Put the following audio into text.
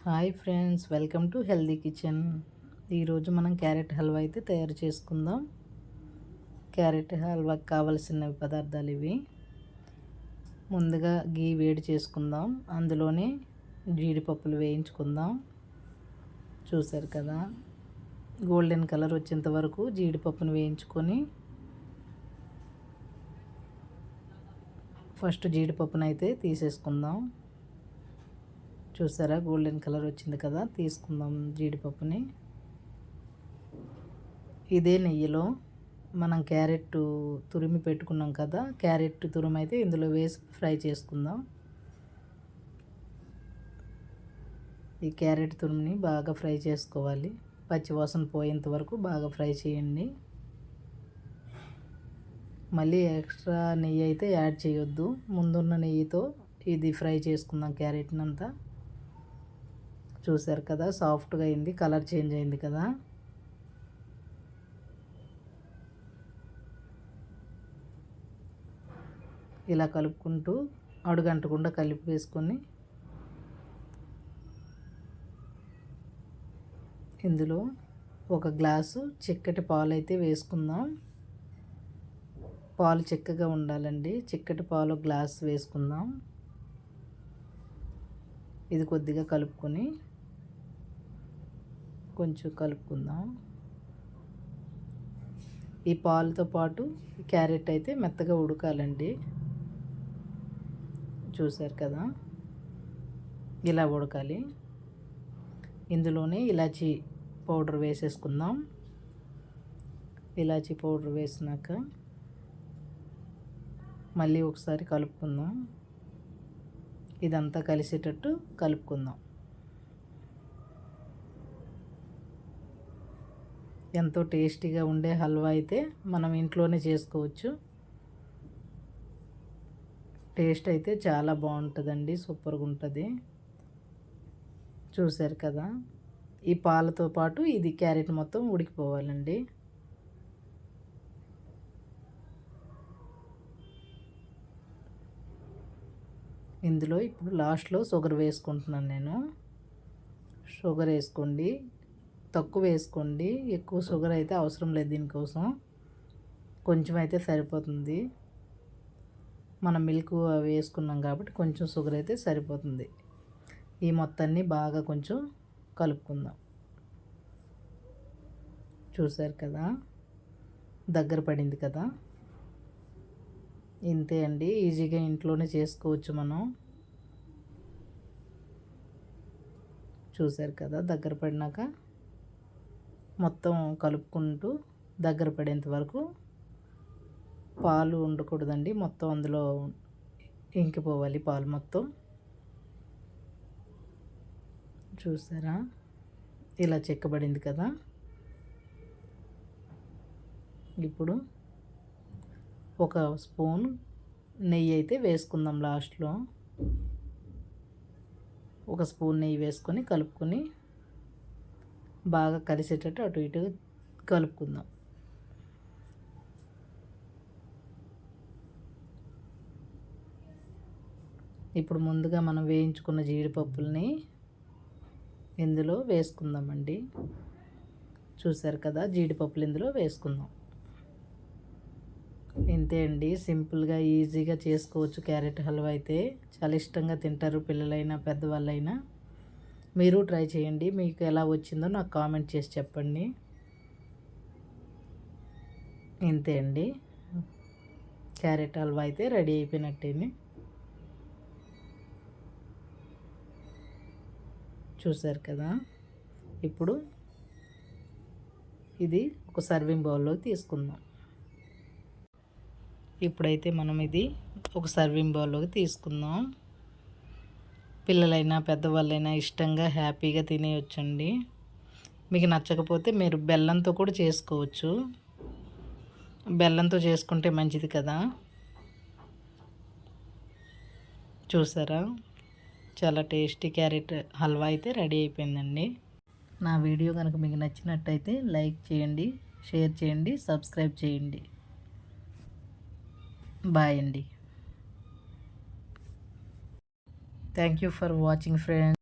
Hi friends, welcome to healthy kitchen. ఈరోజు మనం carrot halwa అయితే తయారు చేసుకుందాం. క్యారెట్ హల్వాకి కావలసిన పదార్థాలు ఇవి. ముందుగా గీ వేడి చేసుకుందాం. అందులోనే జీడిపప్పులు వేయించుకుందాం. చూసారు కదా, గోల్డెన్ కలర్ వచ్చేంత వరకు జీడిపప్పును వేయించుకొని ఫస్ట్ జీడిపప్పును అయితే తీసేసుకుందాం. చూసారా, గోల్డెన్ కలర్ వచ్చింది కదా, తీసుకుందాం జీడిపప్పుని. ఇదే నెయ్యిలో మనం క్యారెట్ తురిమి పెట్టుకున్నాం కదా, క్యారెట్ తురుము అయితే ఇందులో వేసి ఫ్రై చేసుకుందాం. ఈ క్యారెట్ తురుముని బాగా ఫ్రై చేసుకోవాలి. పచ్చివాసన పోయేంత వరకు బాగా ఫ్రై చేయండి. మళ్ళీ ఎక్స్ట్రా నెయ్యి అయితే యాడ్ చేయొద్దు. ముందున్న నెయ్యితో ఇది ఫ్రై చేసుకుందాం క్యారెట్ని అంతా. చూసారు కదా, సాఫ్ట్గా అయింది, కలర్ చేంజ్ అయింది కదా. ఇలా కలుపుకుంటూ అడుగంటకుండా కలిపి వేసుకొని ఇందులో ఒక గ్లాసు చిక్కటి పాలు అయితే వేసుకుందాం. పాలు చిక్కగా ఉండాలండి. చిక్కటి పాలు గ్లాస్ వేసుకుందాం. ఇది కొద్దిగా కలుపుకొని కొంచెం కలుపుకుందాం. ఈ పాలతో పాటు క్యారెట్ అయితే మెత్తగా ఉడకాలండి. చూసారు కదా, ఇలా ఉడకాలి. ఇందులోనే ఇలాచీ పౌడర్ వేసేసుకుందాం. ఇలాచీ పౌడర్ వేసినాక మళ్ళీ ఒకసారి కలుపుకుందాం. ఇదంతా కలిసేటట్టు కలుపుకుందాం. ఎంతో టేస్టీగా ఉండే హల్వా అయితే మనం ఇంట్లోనే చేసుకోవచ్చు. టేస్ట్ అయితే చాలా బాగుంటుందండి, సూపర్గా ఉంటుంది. చూసారు కదా, ఈ పాలతో పాటు ఇది క్యారెట్ మొత్తం ఉడికిపోవాలండి. ఇందులో ఇప్పుడు లాస్ట్లో షుగర్ వేసుకుంటున్నాను నేను. షుగర్ వేసుకోండి, తక్కువ వేసుకోండి. ఎక్కువ షుగర్ అయితే అవసరం లేదు, దీనికోసం కొంచెం అయితే సరిపోతుంది. మనం మిల్క్ అవి వేసుకున్నాం కాబట్టి కొంచెం షుగర్ అయితే సరిపోతుంది. ఈ మొత్తాన్ని బాగా కొంచెం కలుపుకుందాం. చూసారు కదా, దగ్గర పడింది కదా. ఇంతే అండి, ఈజీగా ఇంట్లోనే చేసుకోవచ్చు మనం. చూసారు కదా, దగ్గర పడినాక మొత్తం కలుపుకుంటూ దగ్గర పడేంత వరకు. పాలు ఉండకూడదండి, మొత్తం అందులో ఇంకిపోవాలి పాలు మొత్తం. చూసారా, ఇలా చెక్కబడింది కదా. ఇప్పుడు ఒక స్పూన్ నెయ్యి అయితే వేసుకుందాం. లాస్ట్లో ఒక స్పూన్ నెయ్యి వేసుకొని కలుపుకొని బాగా కలిసేటట్టు అటు ఇటు కలుపుకుందాం. ఇప్పుడు ముందుగా మనం వేయించుకున్న జీడిపప్పుల్ని ఇందులో వేసుకుందామండి. చూసారు కదా, జీడిపప్పులు ఇందులో వేసుకుందాం. ఇంతే అండి, సింపుల్గా ఈజీగా చేసుకోవచ్చు. క్యారెట్ హల్వా అయితే చాలా ఇష్టంగా తింటారు పిల్లలైనా పెద్దవాళ్ళైనా. మీరు ట్రై చేయండి. మీకు ఎలా వచ్చిందో నాకు కామెంట్ చేసి చెప్పండి. ఇంతే అండి, క్యారెట్ హల్వా అయితే రెడీ అయిపోయినట్టేనే. చూసారు కదా, ఇప్పుడు ఇది ఒక సర్వింగ్ బౌల్లో తీసుకుందాం. ఇప్పుడైతే మనం ఇది ఒక సర్వింగ్ బౌల్లోకి తీసుకుందాం. పిల్లలైనా పెద్దవాళ్ళైనా ఇష్టంగా హ్యాపీగా తినేయొచ్చండి. మీకు నచ్చకపోతే మీరు బెల్లంతో కూడా చేసుకోవచ్చు. బెల్లంతో చేసుకుంటే మంచిది కదా. చూసారా, చాలా టేస్టీ క్యారెట్ హల్వా అయితే రెడీ అయిపోయిందండి. నా వీడియో కనుక మీకు నచ్చినట్టయితే లైక్ చేయండి, షేర్ చేయండి, సబ్స్క్రైబ్ చేయండి. బాయ్ అండి. Thank you for watching friends.